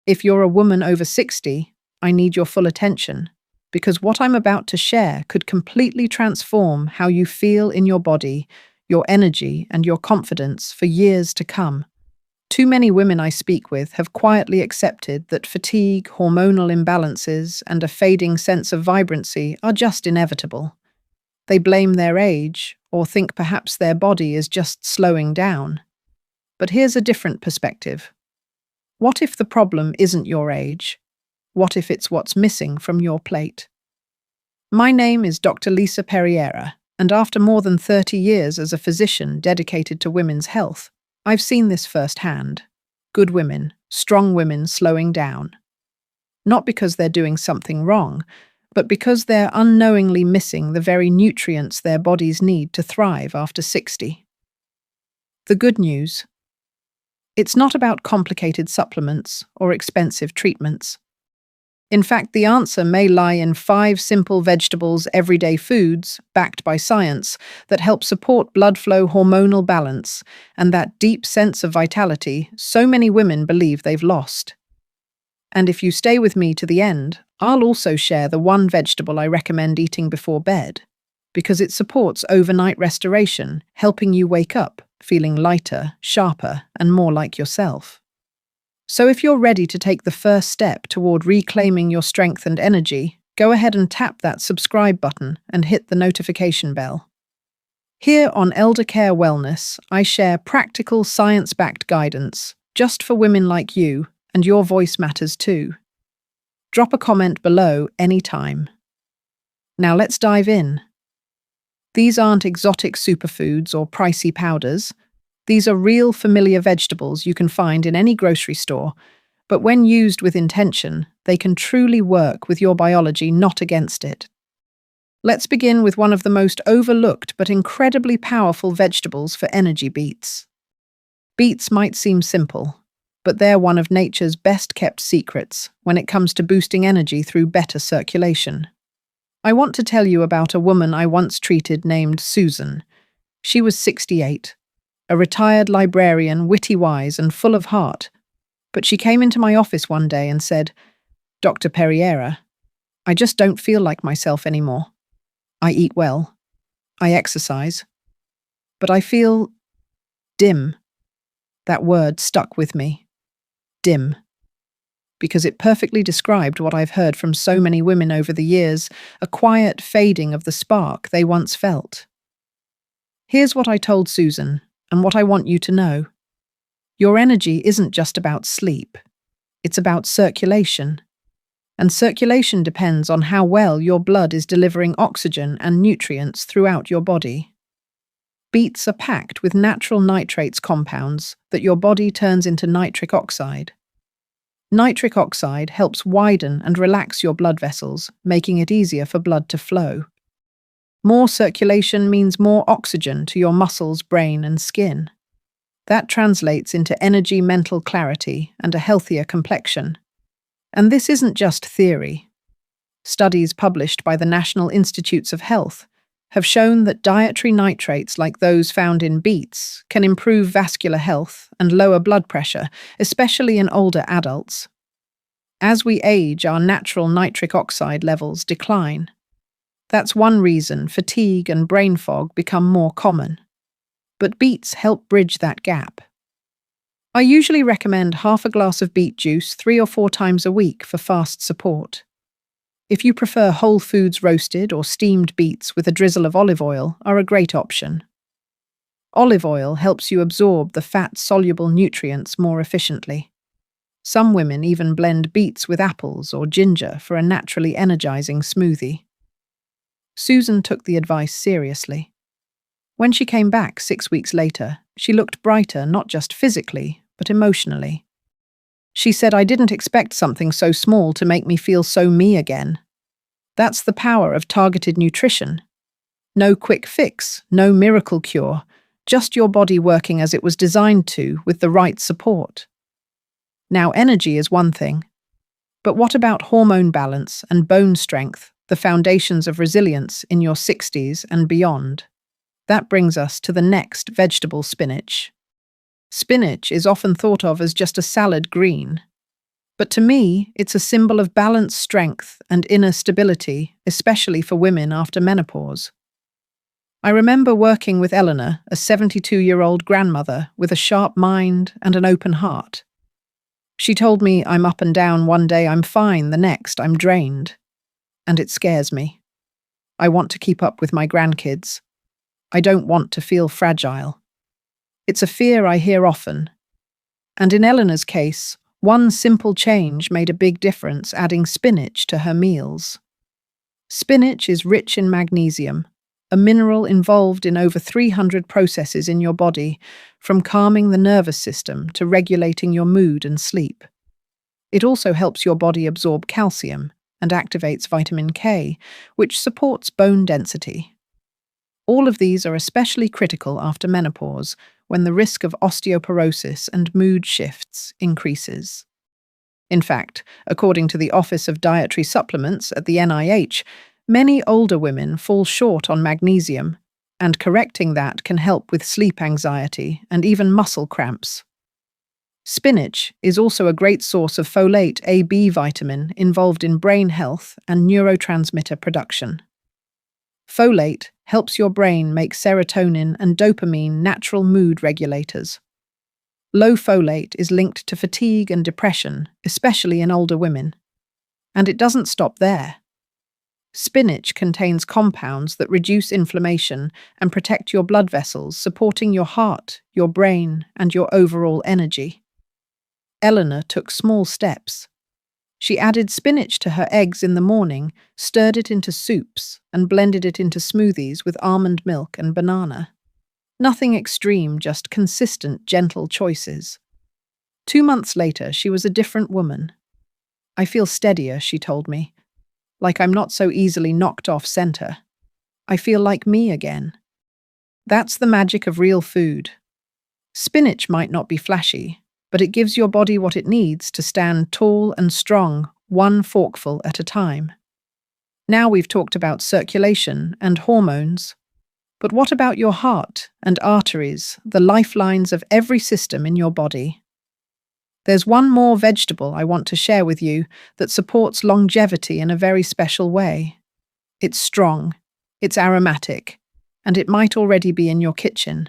If you're a woman over 60, I need your full attention, because what I'm about to share could completely transform how you feel in your body, your energy, and your confidence for years to come. Too many women I speak with have quietly accepted that fatigue, hormonal imbalances, and a fading sense of vibrancy are just inevitable. They blame their age, or think perhaps their body is just slowing down. But here's a different perspective. What if the problem isn't your age? What if it's what's missing from your plate? My name is Dr. Lisa Perriera, and after more than 30 years as a physician dedicated to women's health, I've seen this firsthand. Good women, strong women slowing down. Not because they're doing something wrong, but because they're unknowingly missing the very nutrients their bodies need to thrive after 60. The good news: it's not about complicated supplements or expensive treatments. In fact, the answer may lie in 5 simple vegetables, everyday foods, backed by science, that help support blood flow, hormonal balance, and that deep sense of vitality so many women believe they've lost. And if you stay with me to the end, I'll also share the one vegetable I recommend eating before bed, because it supports overnight restoration, helping you wake up feeling lighter, sharper, and more like yourself. So if you're ready to take the first step toward reclaiming your strength and energy, go ahead and tap that subscribe button and hit the notification bell. Here on Elder Care Wellness, I share practical, science-backed guidance just for women like you, and your voice matters too. Drop a comment below anytime. Now let's dive in. These aren't exotic superfoods or pricey powders. These are real, familiar vegetables you can find in any grocery store, but when used with intention, they can truly work with your biology, not against it. Let's begin with one of the most overlooked but incredibly powerful vegetables for energy: beets. Beets might seem simple, but they're one of nature's best-kept secrets when it comes to boosting energy through better circulation. I want to tell you about a woman I once treated named Susan. She was 68. A retired librarian, witty-wise and full of heart. But she came into my office one day and said, "Dr. Perriera, I just don't feel like myself anymore. I eat well. I exercise. But I feel dim." That word stuck with me. Dim. Because it perfectly described what I've heard from so many women over the years, a quiet fading of the spark they once felt. Here's what I told Susan, and what I want you to know. Your energy isn't just about sleep. It's about circulation. And circulation depends on how well your blood is delivering oxygen and nutrients throughout your body. Beets are packed with natural nitrates compounds that your body turns into nitric oxide. Nitric oxide helps widen and relax your blood vessels, making it easier for blood to flow. More circulation means more oxygen to your muscles, brain, and skin. That translates into energy, mental clarity, and a healthier complexion. And this isn't just theory. Studies published by the National Institutes of Health have shown that dietary nitrates like those found in beets can improve vascular health and lower blood pressure, especially in older adults. As we age, our natural nitric oxide levels decline. That's one reason fatigue and brain fog become more common. But beets help bridge that gap. I usually recommend half a glass of beet juice 3 or 4 times a week for fast support. If you prefer whole foods, roasted or steamed beets with a drizzle of olive oil are a great option. Olive oil helps you absorb the fat-soluble nutrients more efficiently. Some women even blend beets with apples or ginger for a naturally energizing smoothie. Susan took the advice seriously. When she came back 6 weeks later, she looked brighter, not just physically, but emotionally. She said, "I didn't expect something so small to make me feel so me again." That's the power of targeted nutrition. No quick fix, no miracle cure, just your body working as it was designed to with the right support. Now, energy is one thing, but what about hormone balance and bone strength, the foundations of resilience in your 60s and beyond? That brings us to the next vegetable: spinach. Spinach is often thought of as just a salad green. But to me, it's a symbol of balance, strength, and inner stability, especially for women after menopause. I remember working with Eleanor, a 72-year-old grandmother with a sharp mind and an open heart. She told me I'm up and down one day, I'm fine, the next I'm drained. And it scares me. I want to keep up with my grandkids. I don't want to feel fragile. It's a fear I hear often. And in Eleanor's case, one simple change made a big difference, adding spinach to her meals. Spinach is rich in magnesium, a mineral involved in over 300 processes in your body, from calming the nervous system to regulating your mood and sleep. It also helps your body absorb calcium and activates vitamin K, which supports bone density. All of these are especially critical after menopause, when the risk of osteoporosis and mood shifts increases. In fact, according to the Office of Dietary Supplements at the NIH, many older women fall short on magnesium, and correcting that can help with sleep anxiety and even muscle cramps. Spinach is also a great source of folate A-B vitamin involved in brain health and neurotransmitter production. Folate helps your brain make serotonin and dopamine, natural mood regulators. Low folate is linked to fatigue and depression, especially in older women. And it doesn't stop there. Spinach contains compounds that reduce inflammation and protect your blood vessels, supporting your heart, your brain, and your overall energy. Eleanor took small steps. She added spinach to her eggs in the morning, stirred it into soups, and blended it into smoothies with almond milk and banana. Nothing extreme, just consistent, gentle choices. 2 months later, she was a different woman. I feel steadier, she told me. Like I'm not so easily knocked off center. I feel like me again. That's the magic of real food. Spinach might not be flashy, but it gives your body what it needs to stand tall and strong, one forkful at a time. Now we've talked about circulation and hormones. But what about your heart and arteries, the lifelines of every system in your body? There's one more vegetable I want to share with you that supports longevity in a very special way. It's strong, it's aromatic, and it might already be in your kitchen.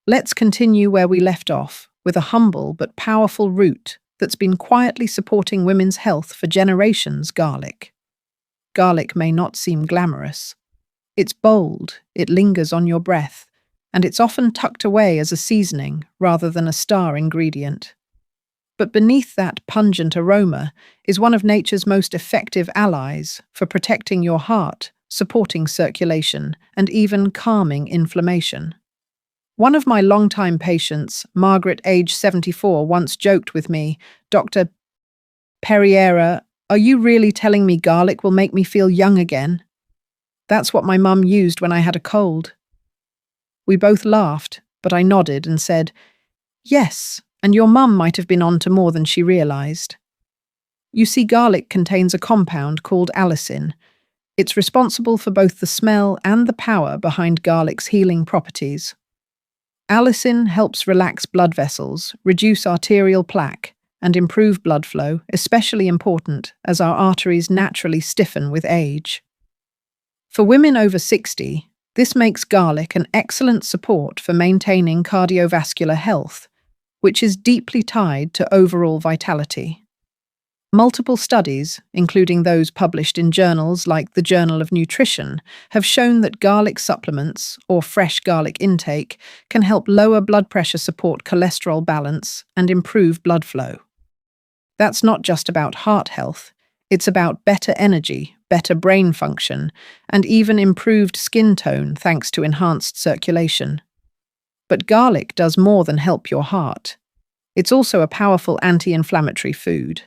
Let's continue where we left off, with a humble but powerful root that's been quietly supporting women's health for generations: garlic. Garlic may not seem glamorous. It's bold, it lingers on your breath, and it's often tucked away as a seasoning rather than a star ingredient. But beneath that pungent aroma is one of nature's most effective allies for protecting your heart, supporting circulation, and even calming inflammation. One of my longtime patients, Margaret, age 74, once joked with me, "Dr. Perriera, are you really telling me garlic will make me feel young again? That's what my mum used when I had a cold." We both laughed, but I nodded and said, "Yes, and your mum might have been on to more than she realized." You see, garlic contains a compound called allicin. It's responsible for both the smell and the power behind garlic's healing properties. Allicin helps relax blood vessels, reduce arterial plaque, and improve blood flow, especially important as our arteries naturally stiffen with age. For women over 60, this makes garlic an excellent support for maintaining cardiovascular health, which is deeply tied to overall vitality. Multiple studies, including those published in journals like the Journal of Nutrition, have shown that garlic supplements, or fresh garlic intake, can help lower blood pressure, support cholesterol balance, and improve blood flow. That's not just about heart health, it's about better energy, better brain function, and even improved skin tone thanks to enhanced circulation. But garlic does more than help your heart. It's also a powerful anti-inflammatory food.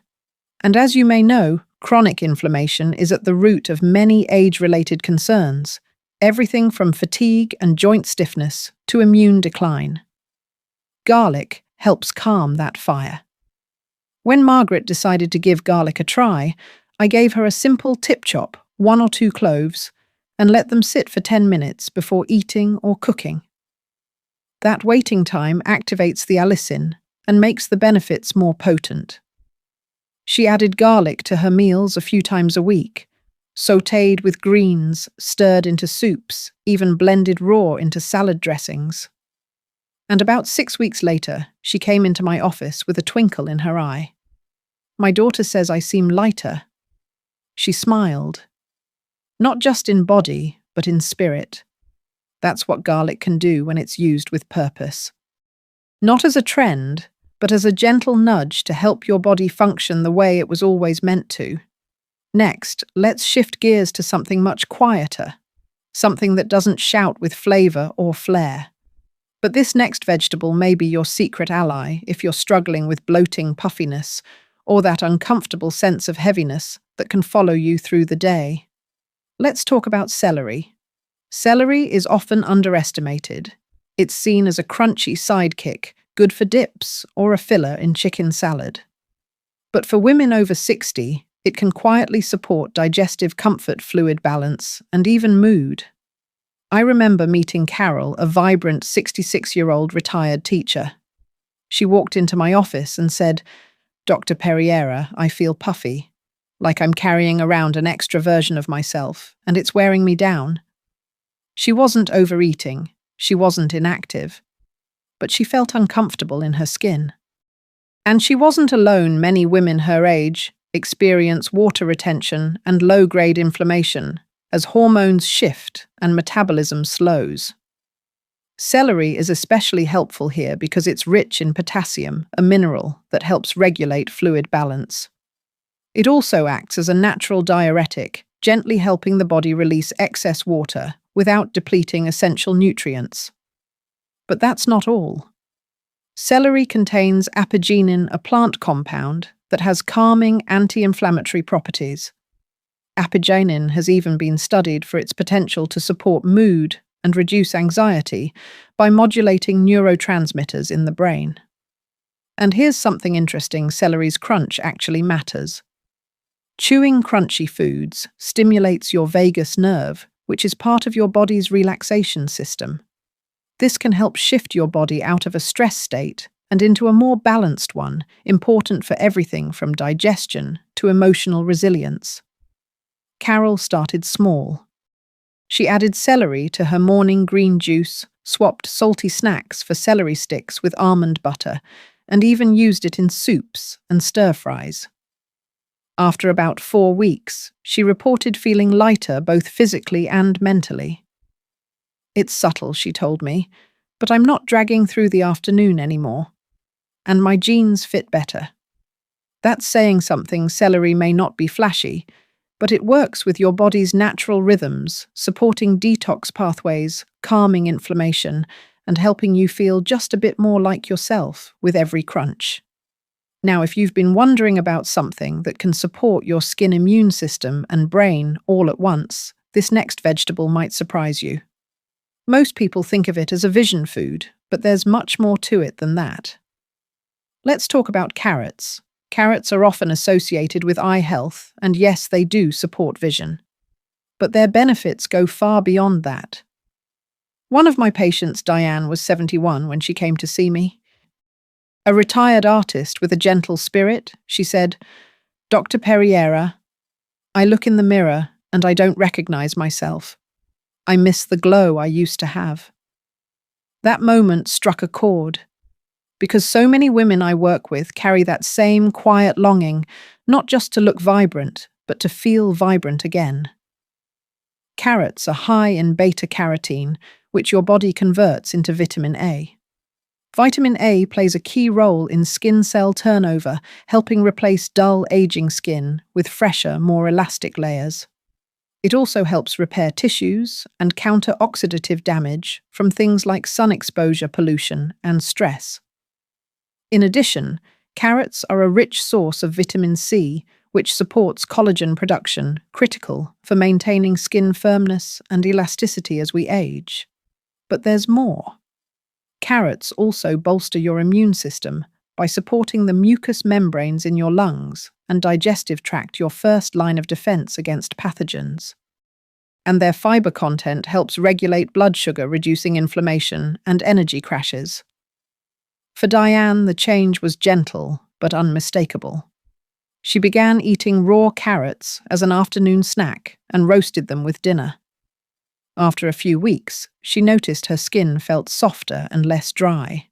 And as you may know, chronic inflammation is at the root of many age-related concerns, everything from fatigue and joint stiffness to immune decline. Garlic helps calm that fire. When Margaret decided to give garlic a try, I gave her a simple tip chop, 1 or 2 cloves, and let them sit for 10 minutes before eating or cooking. That waiting time activates the allicin and makes the benefits more potent. She added garlic to her meals a few times a week, sautéed with greens, stirred into soups, even blended raw into salad dressings. And about 6 weeks later, she came into my office with a twinkle in her eye. "My daughter says I seem lighter." She smiled. Not just in body, but in spirit. That's what garlic can do when it's used with purpose. Not as a trend, but as a gentle nudge to help your body function the way it was always meant to. Next, let's shift gears to something much quieter, something that doesn't shout with flavor or flair. But this next vegetable may be your secret ally if you're struggling with bloating puffiness or that uncomfortable sense of heaviness that can follow you through the day. Let's talk about celery. Celery is often underestimated. It's seen as a crunchy sidekick, good for dips or a filler in chicken salad. But for women over 60, it can quietly support digestive comfort, fluid balance, and even mood. I remember meeting Carol, a vibrant 66-year-old retired teacher. She walked into my office and said, "Dr. Perriera, I feel puffy, like I'm carrying around an extra version of myself, and it's wearing me down." She wasn't overeating, she wasn't inactive, but she felt uncomfortable in her skin. And she wasn't alone. Many women her age experience water retention and low-grade inflammation as hormones shift and metabolism slows. Celery is especially helpful here because it's rich in potassium, a mineral that helps regulate fluid balance. It also acts as a natural diuretic, gently helping the body release excess water without depleting essential nutrients. But that's not all. Celery contains apigenin, a plant compound that has calming anti-inflammatory properties. Apigenin has even been studied for its potential to support mood and reduce anxiety by modulating neurotransmitters in the brain. And here's something interesting: celery's crunch actually matters. Chewing crunchy foods stimulates your vagus nerve, which is part of your body's relaxation system. This can help shift your body out of a stress state and into a more balanced one, important for everything from digestion to emotional resilience. Carol started small. She added celery to her morning green juice, swapped salty snacks for celery sticks with almond butter, and even used it in soups and stir-fries. After about 4 weeks, she reported feeling lighter both physically and mentally. "It's subtle," she told me, "but I'm not dragging through the afternoon anymore. And my jeans fit better." That's saying something. Celery may not be flashy, but it works with your body's natural rhythms, supporting detox pathways, calming inflammation, and helping you feel just a bit more like yourself with every crunch. Now, if you've been wondering about something that can support your skin, immune system, and brain all at once, this next vegetable might surprise you. Most people think of it as a vision food, but there's much more to it than that. Let's talk about carrots. Carrots are often associated with eye health, and yes, they do support vision. But their benefits go far beyond that. One of my patients, Diane, was 71 when she came to see me. A retired artist with a gentle spirit, she said, "Dr. Perriera, I look in the mirror and I don't recognize myself. I miss the glow I used to have." That moment struck a chord, because so many women I work with carry that same quiet longing, not just to look vibrant, but to feel vibrant again. Carrots are high in beta-carotene, which your body converts into vitamin A. Vitamin A plays a key role in skin cell turnover, helping replace dull, aging skin with fresher, more elastic layers. It also helps repair tissues and counter oxidative damage from things like sun exposure, pollution, and stress. In addition, carrots are a rich source of vitamin C, which supports collagen production, critical for maintaining skin firmness and elasticity as we age. But there's more. Carrots also bolster your immune system by supporting the mucous membranes in your lungs and digestive tract, your first line of defense against pathogens. And their fiber content helps regulate blood sugar, reducing inflammation and energy crashes. For Diane, the change was gentle but unmistakable. She began eating raw carrots as an afternoon snack and roasted them with dinner. After a few weeks, she noticed her skin felt softer and less dry.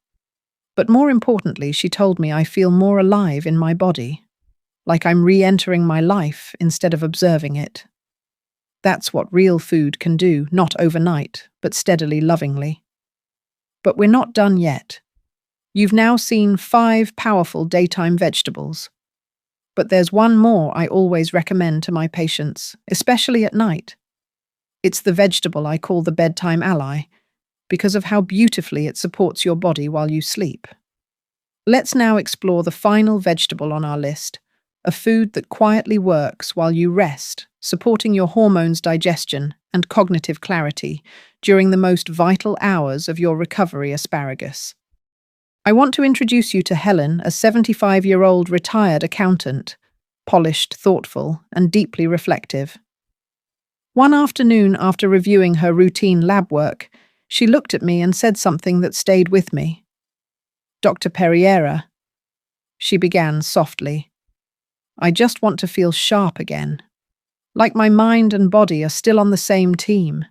But more importantly, she told me I feel more alive in my body, like I'm re-entering my life instead of observing it. That's what real food can do, not overnight, but steadily, lovingly. But we're not done yet. You've now seen 5 powerful daytime vegetables. But there's one more I always recommend to my patients, especially at night. It's the vegetable I call the bedtime ally, because of how beautifully it supports your body while you sleep. Let's now explore the final vegetable on our list, a food that quietly works while you rest, supporting your hormones' digestion and cognitive clarity during the most vital hours of your recovery: asparagus. I want to introduce you to Helen, a 75-year-old retired accountant, polished, thoughtful, and deeply reflective. One afternoon, after reviewing her routine lab work, she looked at me and said something that stayed with me. "Dr. Perriera," she began softly, "I just want to feel sharp again, like my mind and body are still on the same team."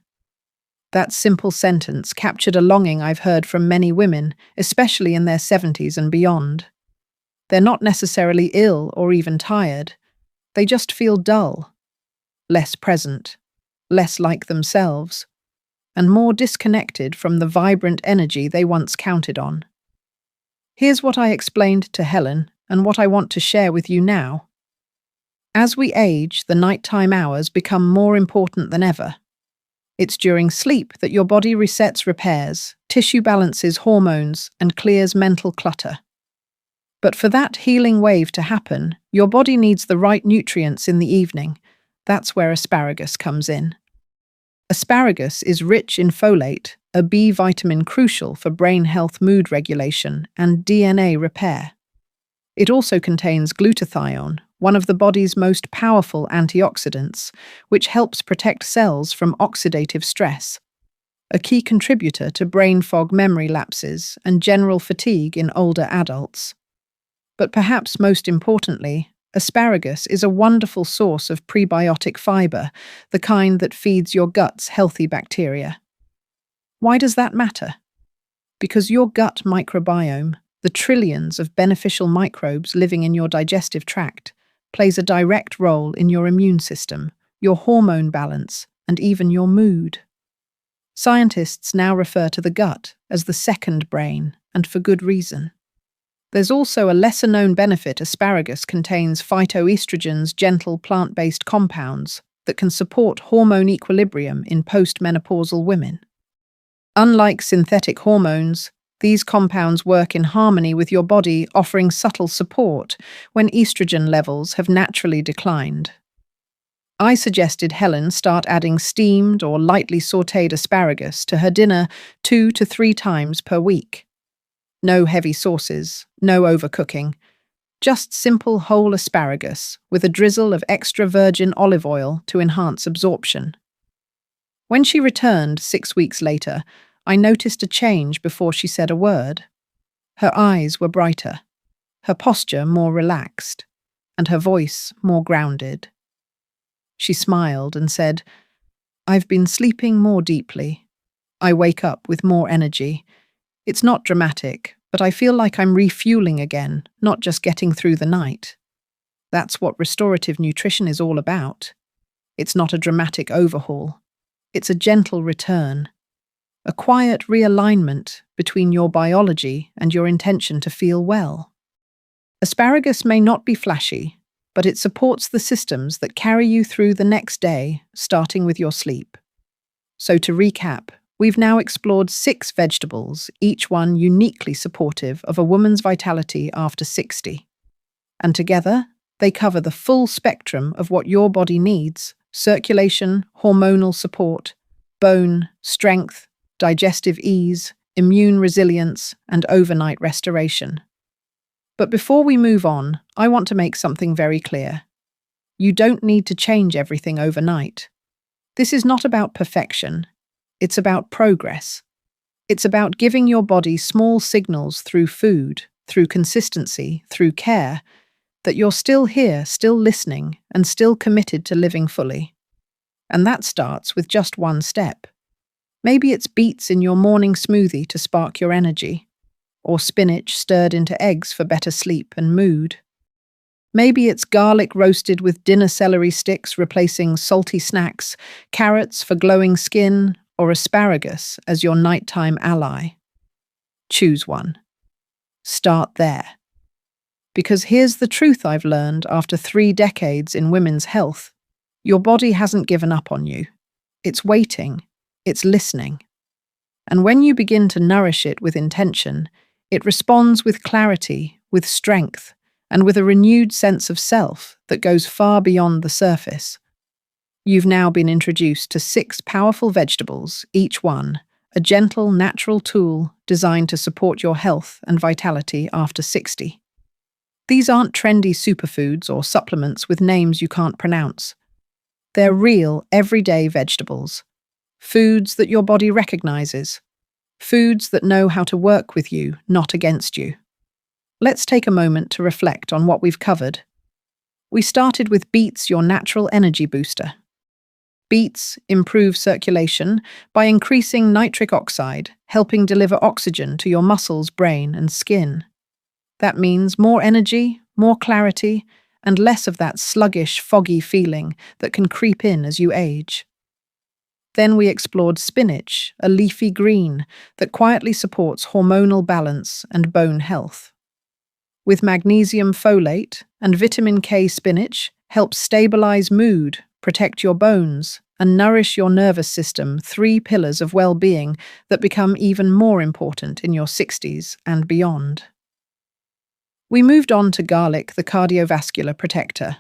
That simple sentence captured a longing I've heard from many women, especially in their 70s and beyond. They're not necessarily ill or even tired. They just feel dull, less present, less like themselves, and more disconnected from the vibrant energy they once counted on. Here's what I explained to Helen and what I want to share with you now. As we age, the nighttime hours become more important than ever. It's during sleep that your body resets, repairs, tissue balances hormones, and clears mental clutter. But for that healing wave to happen, your body needs the right nutrients in the evening. That's where asparagus comes in. Asparagus is rich in folate, a B vitamin crucial for brain health, mood regulation, and DNA repair. It also contains glutathione, one of the body's most powerful antioxidants, which helps protect cells from oxidative stress, a key contributor to brain fog, memory lapses, and general fatigue in older adults. But perhaps most importantly, asparagus is a wonderful source of prebiotic fiber, the kind that feeds your gut's healthy bacteria. Why does that matter? Because your gut microbiome, the trillions of beneficial microbes living in your digestive tract, plays a direct role in your immune system, your hormone balance, and even your mood. Scientists now refer to the gut as the second brain, and for good reason. There's also a lesser-known benefit: asparagus contains phytoestrogens, gentle plant-based compounds that can support hormone equilibrium in postmenopausal women. Unlike synthetic hormones, these compounds work in harmony with your body, offering subtle support when estrogen levels have naturally declined. I suggested Helen start adding steamed or lightly sautéed asparagus to her dinner 2 to 3 times per week. No heavy sauces, no overcooking, just simple whole asparagus with a drizzle of extra virgin olive oil to enhance absorption. When she returned 6 weeks later, I noticed a change before she said a word. Her eyes were brighter, her posture more relaxed, and her voice more grounded. She smiled and said, "I've been sleeping more deeply. I wake up with more energy. It's not dramatic, but I feel like I'm refueling again, not just getting through the night." That's what restorative nutrition is all about. It's not a dramatic overhaul. It's a gentle return, a quiet realignment between your biology and your intention to feel well. Asparagus may not be flashy, but it supports the systems that carry you through the next day, starting with your sleep. So to recap, we've now explored 6 vegetables, each one uniquely supportive of a woman's vitality after 60. And together, they cover the full spectrum of what your body needs: circulation, hormonal support, bone, strength, digestive ease, immune resilience, and overnight restoration. But before we move on, I want to make something very clear. You don't need to change everything overnight. This is not about perfection. It's about progress. It's about giving your body small signals through food, through consistency, through care, that you're still here, still listening, and still committed to living fully. And that starts with just one step. Maybe it's beets in your morning smoothie to spark your energy, or spinach stirred into eggs for better sleep and mood. Maybe it's garlic roasted with dinner celery sticks replacing salty snacks, carrots for glowing skin, or asparagus as your nighttime ally. Choose one. Start there. Because here's the truth I've learned after 3 decades in women's health. Your body hasn't given up on you. It's waiting. It's listening. And when you begin to nourish it with intention, it responds with clarity, with strength, and with a renewed sense of self that goes far beyond the surface. You've now been introduced to 6 powerful vegetables, each one a gentle, natural tool designed to support your health and vitality after 60. These aren't trendy superfoods or supplements with names you can't pronounce. They're real, everyday vegetables. Foods that your body recognizes. Foods that know how to work with you, not against you. Let's take a moment to reflect on what we've covered. We started with beets, your natural energy booster. Beets improve circulation by increasing nitric oxide, helping deliver oxygen to your muscles, brain, and skin. That means more energy, more clarity, and less of that sluggish, foggy feeling that can creep in as you age. Then we explored spinach, a leafy green that quietly supports hormonal balance and bone health. With magnesium folate and vitamin K, spinach helps stabilize mood, protect your bones, and nourish your nervous system, 3 pillars of well-being that become even more important in your 60s and beyond. We moved on to garlic, the cardiovascular protector.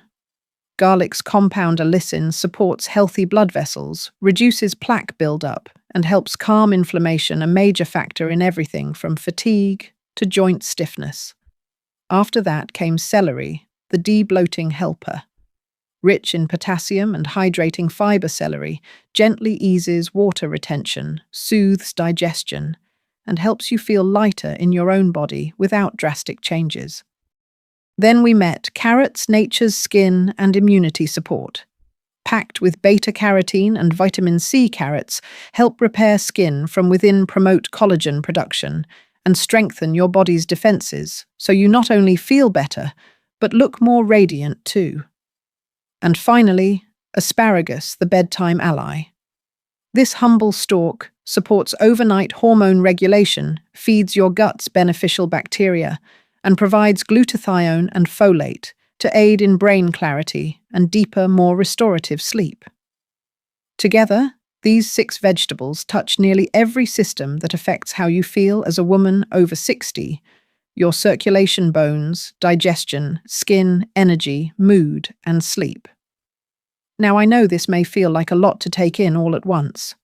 Garlic's compound allicin supports healthy blood vessels, reduces plaque buildup, and helps calm inflammation, a major factor in everything from fatigue to joint stiffness. After that came celery, the de-bloating helper. Rich in potassium and hydrating fiber, celery gently eases water retention, soothes digestion, and helps you feel lighter in your own body without drastic changes. Then we met carrots, nature's skin and immunity support. Packed with beta-carotene and vitamin C, carrots help repair skin from within, promote collagen production, and strengthen your body's defenses, so you not only feel better, but look more radiant too. And finally, asparagus, the bedtime ally. This humble stalk supports overnight hormone regulation, feeds your gut's beneficial bacteria, and provides glutathione and folate to aid in brain clarity and deeper, more restorative sleep. Together, these 6 vegetables touch nearly every system that affects how you feel as a woman over 60, your circulation, bones, digestion, skin, energy, mood, and sleep. Now, I know this may feel like a lot to take in all at once.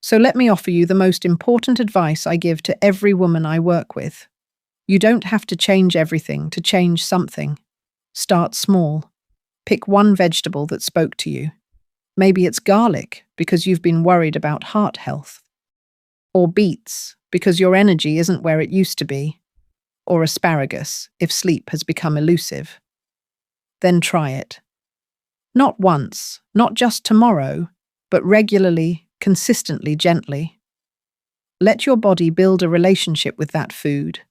So let me offer you the most important advice I give to every woman I work with. You don't have to change everything to change something. Start small. Pick one vegetable that spoke to you. Maybe it's garlic because you've been worried about heart health. Or beets because your energy isn't where it used to be. Or asparagus if sleep has become elusive. Then try it. Not once, not just tomorrow, but regularly, consistently, gently. Let your body build a relationship with that food.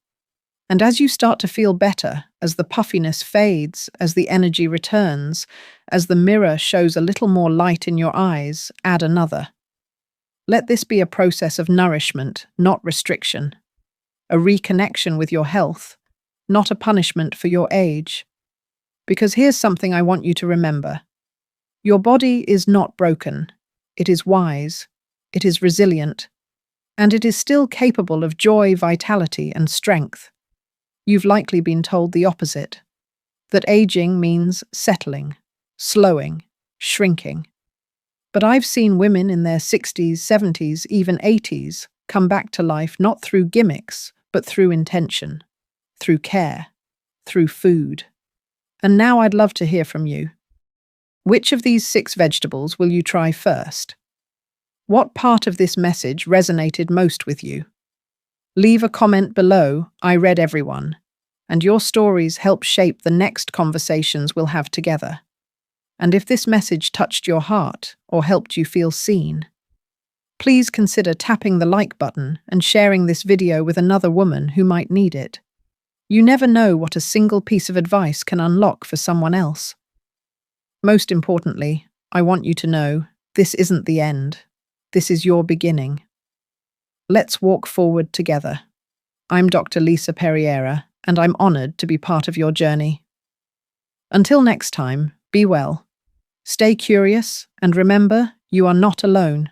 And as you start to feel better, as the puffiness fades, as the energy returns, as the mirror shows a little more light in your eyes, add another. Let this be a process of nourishment, not restriction. A reconnection with your health, not a punishment for your age. Because here's something I want you to remember. Your body is not broken. It is wise. It is resilient. And it is still capable of joy, vitality, and strength. You've likely been told the opposite, that aging means settling, slowing, shrinking. But I've seen women in their 60s, 70s, even 80s come back to life not through gimmicks, but through intention, through care, through food. And now I'd love to hear from you. Which of these 6 vegetables will you try first? What part of this message resonated most with you? Leave a comment below. I read everyone. and your stories help shape the next conversations we'll have together. And if this message touched your heart or helped you feel seen, please consider tapping the like button and sharing this video with another woman who might need it. You never know what a single piece of advice can unlock for someone else. Most importantly, I want you to know this isn't the end. This is your beginning. Let's walk forward together. I'm Dr. Lisa Perriera, and I'm honored to be part of your journey. Until next time, be well. Stay curious, and remember, you are not alone.